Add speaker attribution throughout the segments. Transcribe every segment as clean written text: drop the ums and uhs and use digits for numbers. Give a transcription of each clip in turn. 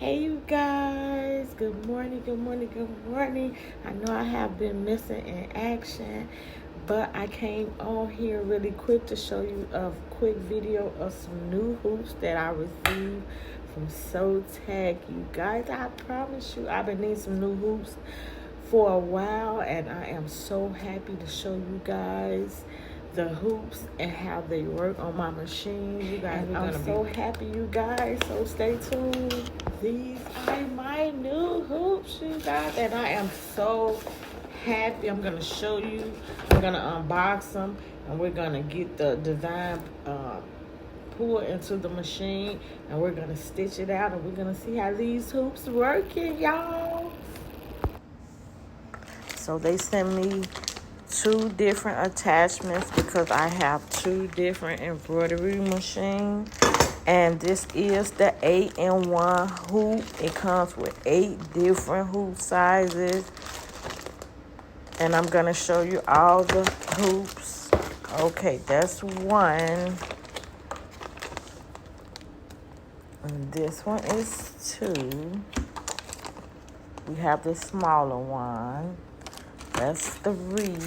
Speaker 1: Hey you guys, good morning, good morning, good morning. I know I have been missing in action, but I came on here really quick to show you a quick video of some new hoops that I received from SEWTECH. You guys, I promise you, I've been needing some new hoops for a while, and I am so happy to show you guys the hoops and how they work on my machine. You guys, I'm so happy, you guys, so stay tuned. These are my new hoops, you guys, and I am so happy. I'm gonna show you, I'm gonna unbox them, and we're gonna get the design pulled into the machine, and we're gonna stitch it out, and we're gonna see how these hoops working, y'all. So they sent me 2 different attachments because I have 2 different embroidery machines, and this is the 8-in-1 hoop. It comes with 8 different hoop sizes, and I'm gonna show you all the hoops. Okay, that's one, and this one is 2. We have the smaller one. That's 3.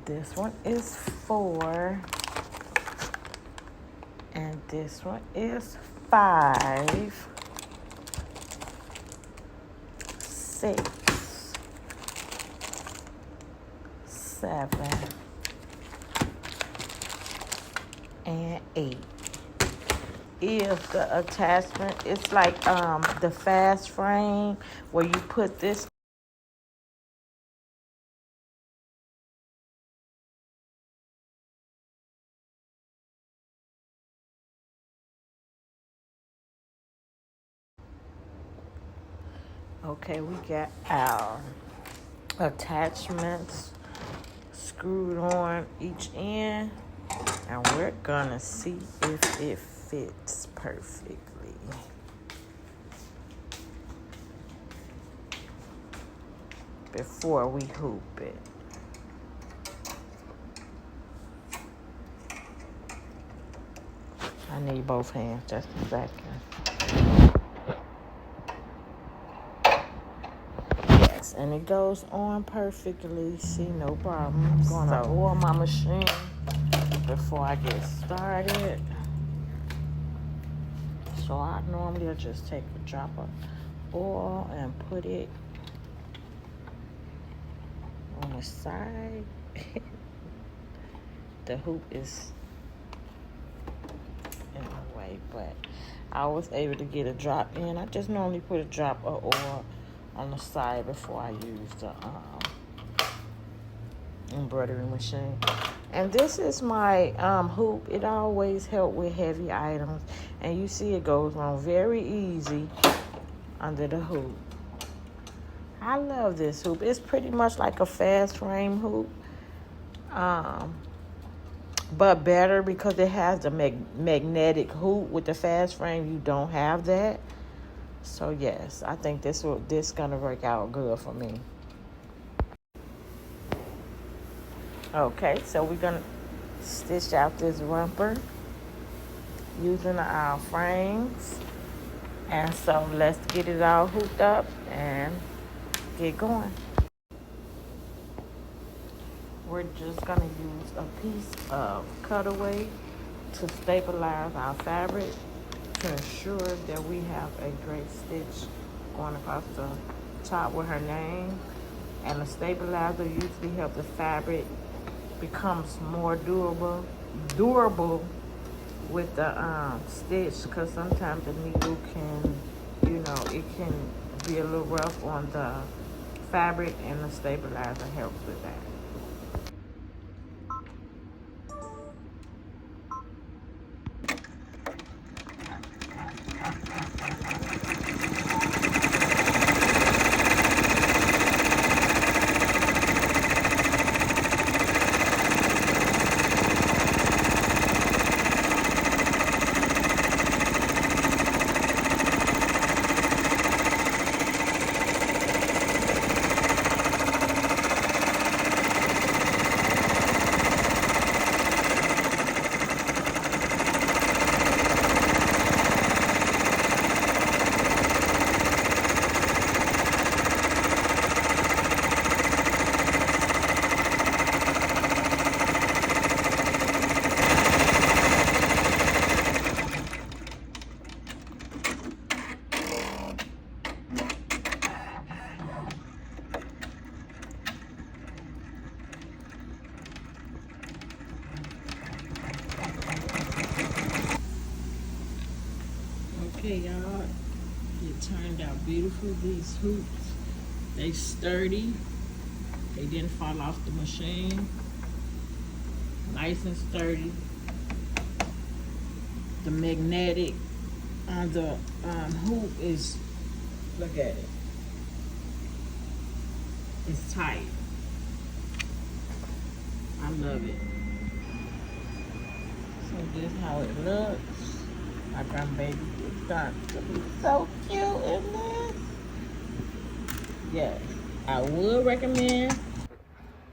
Speaker 1: This one is 4. And this one is 5. 6. 7. And 8. Is the attachment. It's like the fast frame where you put this. Okay, we got our attachments screwed on each end, and we're gonna see if it fits perfectly. Before we hoop it. I need both hands, just a second. Yes, and it goes on perfectly. See, no problem. I'm gonna oil my machine before I get started. So I normally just take a drop of oil and put it on the side. The hoop is in the way, but I was able to get a drop in. I just normally put a drop of oil on the side before I use the embroidery machine. And this is my hoop. It always helps with heavy items, and you see it goes on very easy under the hoop. I love this hoop. It's pretty much like a fast frame hoop, but better because it has the magnetic hoop. With the fast frame, you don't have that. So yes, I think this gonna work out good for me. Okay, so we're gonna stitch out this romper using our frames, and so let's get it all hooked up and get going. We're just gonna use a piece of cutaway to stabilize our fabric to ensure that we have a great stitch going across the top with her name. And the stabilizer usually helps the fabric becomes more durable with the stitch, because sometimes the needle can, it can be a little rough on the fabric, and the stabilizer helps with that. Okay, y'all, it turned out beautiful. These hoops, they sturdy. They didn't fall off the machine. Nice and sturdy. The magnetic on the hoop is, look at it. It's tight. I love it. So this is how it looks. My grandbaby is going to be so cute in this. Yes, I would recommend.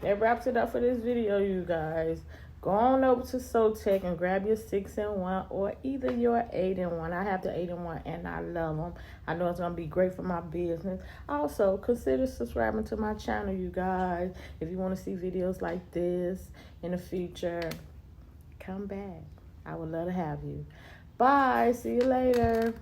Speaker 1: That wraps it up for this video, you guys. Go on over to SEWTECH and grab your 6-in-1 or either your 8-in-1. I have the 8-in-1 and I love them. I know it's going to be great for my business. Also, consider subscribing to my channel, you guys. If you want to see videos like this in the future, come back. I would love to have you. Bye. See you later.